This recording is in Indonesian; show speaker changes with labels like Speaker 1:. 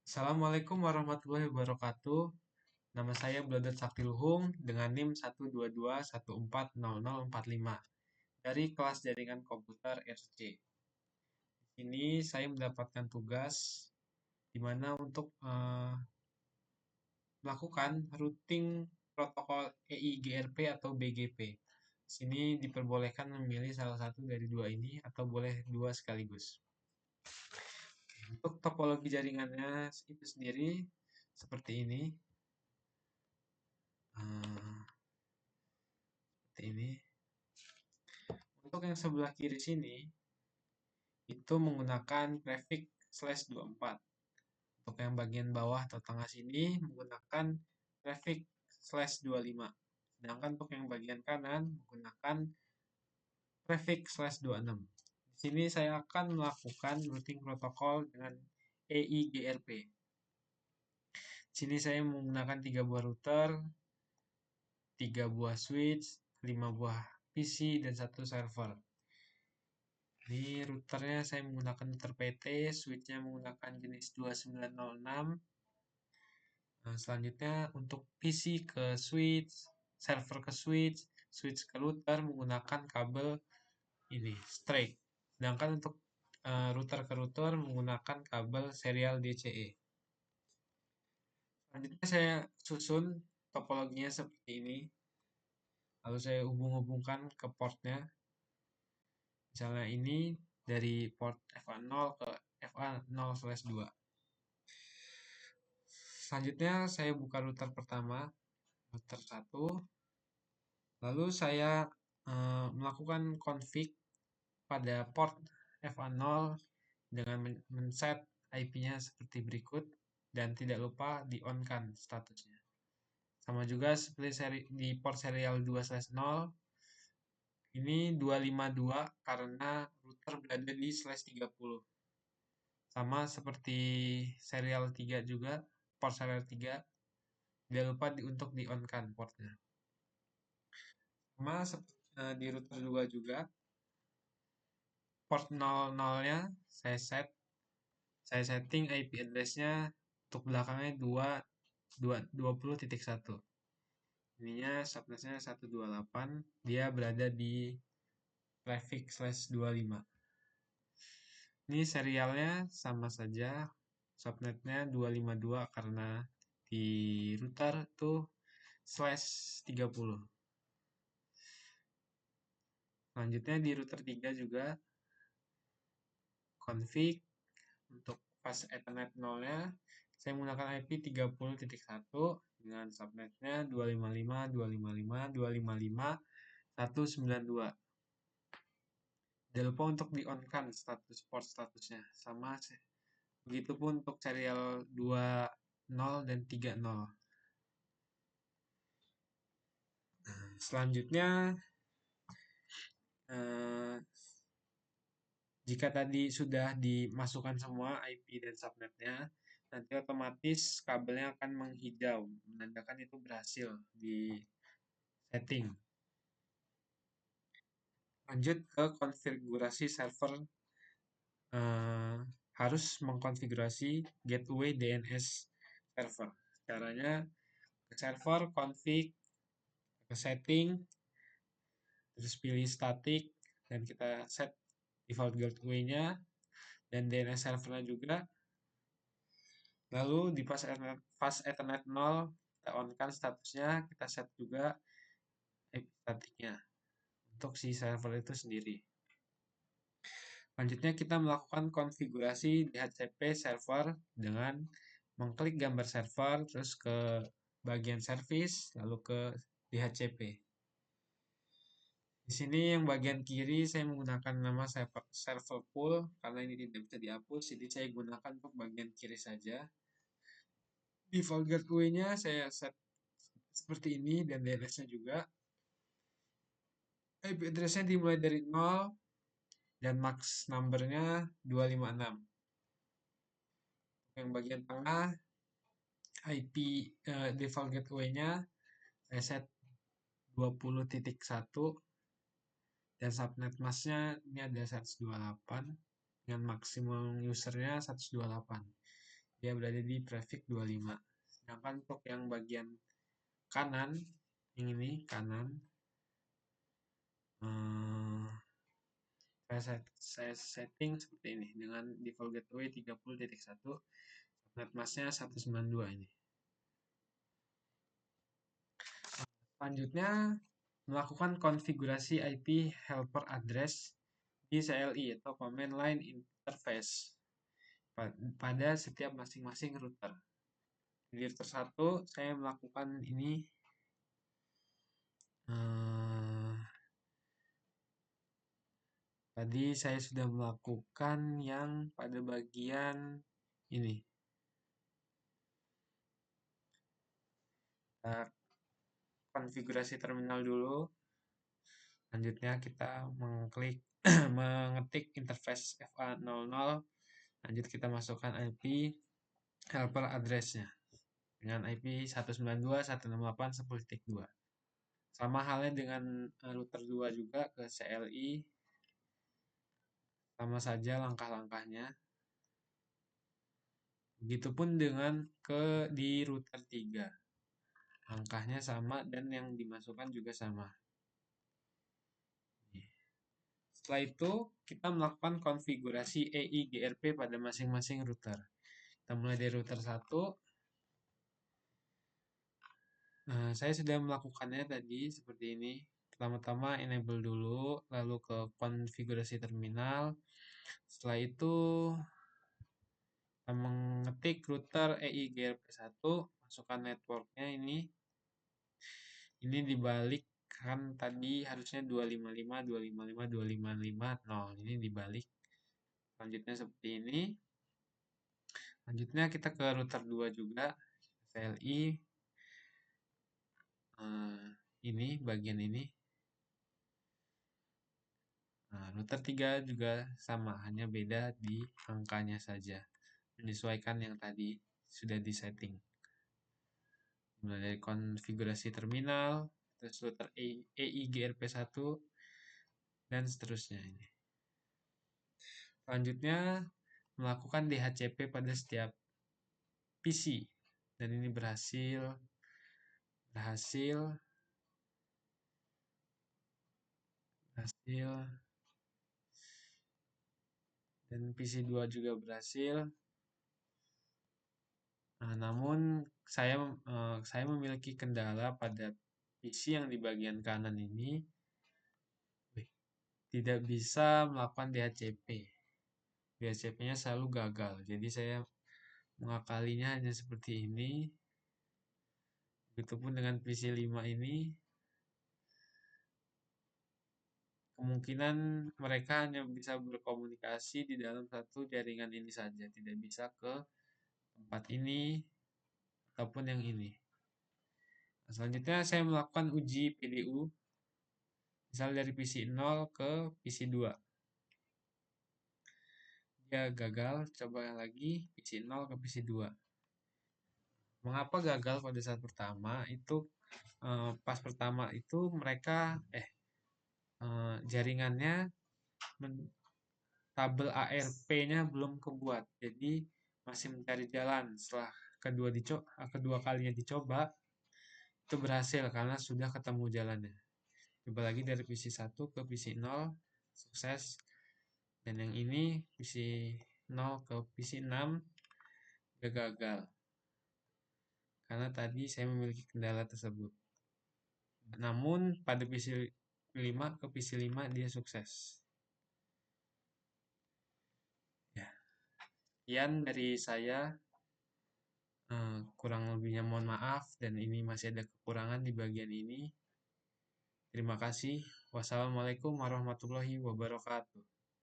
Speaker 1: Assalamualaikum warahmatullahi wabarakatuh. Nama saya Bladet Saktiluhung dengan NIM 122140045 dari kelas jaringan komputer RC. Di sini saya mendapatkan tugas di mana untuk melakukan routing protokol EIGRP atau BGP. Di sini diperbolehkan memilih salah satu dari dua ini atau boleh dua sekaligus. Untuk topologi jaringannya itu sendiri seperti ini. Eh, Seperti ini. Untuk yang sebelah kiri sini, itu menggunakan prefix /24. Untuk yang bagian bawah atau tengah sini, menggunakan prefix /25. Sedangkan untuk yang bagian kanan, menggunakan prefix /26. Di sini saya akan melakukan routing protokol dengan EIGRP. Di sini saya menggunakan 3 buah router, 3 buah switch, 5 buah PC, dan 1 server. Ini routernya saya menggunakan router PT, switchnya menggunakan jenis 2906. Nah, selanjutnya untuk PC ke switch, server ke switch, switch ke router menggunakan kabel ini straight. Sedangkan untuk router ke router menggunakan kabel serial DCE. Selanjutnya saya susun topologinya seperti ini. Lalu saya hubung-hubungkan ke portnya. Misalnya ini dari port FA0 ke FA0/2. Selanjutnya saya buka router pertama, router 1. Lalu saya melakukan config pada port FA0 dengan men-set IP-nya seperti berikut dan tidak lupa di-on-kan statusnya. Sama juga seperti di port serial 2/0, ini 252 karena router berada di /30. Sama seperti serial 3 juga, port serial 3, tidak lupa untuk di-on-kan portnya. Sama di router 2 juga, port 00-nya saya setting IP address-nya untuk belakangnya 20.1. Ininya subnetnya 128, dia berada di prefix /25. Ini serialnya sama saja, subnetnya 252 karena di router itu /30. Selanjutnya di router 3 juga config untuk fast Ethernet 0-nya saya menggunakan IP 30.1 dengan subnetnya 255.255.255.192. Jangan lupa untuk di-on-kan port statusnya. Sama begitupun untuk serial 20 dan 30. Selanjutnya jika tadi sudah dimasukkan semua IP dan subnetnya, nanti otomatis kabelnya akan menghijau, menandakan itu berhasil di setting. Lanjut ke konfigurasi server. Harus mengkonfigurasi gateway DNS server. Caranya ke server, config, ke setting, terus pilih static, dan kita set default gateway-nya dan DNS servernya juga. Lalu di fast Ethernet 0 kita on-kan statusnya, kita set juga IP statiknya untuk si server itu sendiri. Selanjutnya kita melakukan konfigurasi DHCP server dengan mengklik gambar server, terus ke bagian service, lalu ke DHCP. Di sini yang bagian kiri saya menggunakan nama server pool karena ini tidak bisa dihapus, jadi saya gunakan untuk bagian kiri saja. Default gateway-nya saya set seperti ini dan DNS-nya juga. IP address-nya dimulai dari 0 dan max number-nya 256. Yang bagian tengah IP default gateway-nya saya set 20.1 dan subnet mask-nya ini ada 128 dengan maksimum usernya 128. dia berada di prefix 25. Sedangkan untuk yang bagian kanan, yang ini kanan, saya setting seperti ini dengan default gateway 30.1, subnet masknya 192 ini. Selanjutnya melakukan konfigurasi IP helper address di CLI atau command line interface pada setiap masing-masing router. Di router 1 saya melakukan ini tadi saya sudah melakukan yang pada bagian ini. Kita konfigurasi terminal dulu. Selanjutnya kita mengklik mengetik interface FA00. Lanjut kita masukkan IP helper address-nya dengan IP 192.168.10.2. Sama halnya dengan router 2 juga ke CLI. Sama saja langkah-langkahnya. Begitupun dengan di router 3. Langkahnya sama dan yang dimasukkan juga sama. Setelah itu, kita melakukan konfigurasi EIGRP pada masing-masing router. Kita mulai dari router 1. Saya sudah melakukannya tadi seperti ini. Pertama-tama enable dulu, lalu ke konfigurasi terminal. Setelah itu, kita mengetik router EIGRP1, masukkan networknya ini. Ini dibalik kan tadi harusnya 255, 255, 255, 0. Ini dibalik. Selanjutnya seperti ini. Selanjutnya kita ke router 2 juga. CLI. Ini bagian ini. Router 3 juga sama, hanya beda di angkanya saja. Menyesuaikan yang tadi sudah disetting. Mulai dari konfigurasi terminal, terus router EIGRP1, dan seterusnya ini. Selanjutnya, melakukan DHCP pada setiap PC. Dan ini berhasil. Dan PC 2 juga berhasil. Namun saya memiliki kendala pada PC yang di bagian kanan ini tidak bisa melakukan DHCP. DHCP-nya selalu gagal. Jadi saya mengakalinya hanya seperti ini. Begitupun dengan PC 5 ini. Kemungkinan mereka hanya bisa berkomunikasi di dalam satu jaringan ini saja. Tidak bisa ke tempat ini ataupun yang ini. Selanjutnya saya melakukan uji PDU. Misal dari PC 0 ke PC 2. Dia gagal, coba lagi PC 0 ke PC 2. Mengapa gagal pada saat pertama? Itu pas pertama itu mereka jaringannya tabel ARP-nya belum kebuat. Jadi masih mencari jalan. Setelah kedua kalinya dicoba, itu berhasil karena sudah ketemu jalannya. Coba lagi dari PC 1 ke PC 0, sukses. Dan yang ini PC 0 ke PC 6 juga gagal. Karena tadi saya memiliki kendala tersebut. Namun pada PC 5 ke PC 5 dia sukses. Ya. Sekian dari saya. Kurang lebihnya mohon maaf dan ini masih ada kekurangan di bagian ini. Terima kasih. Wassalamualaikum warahmatullahi wabarakatuh.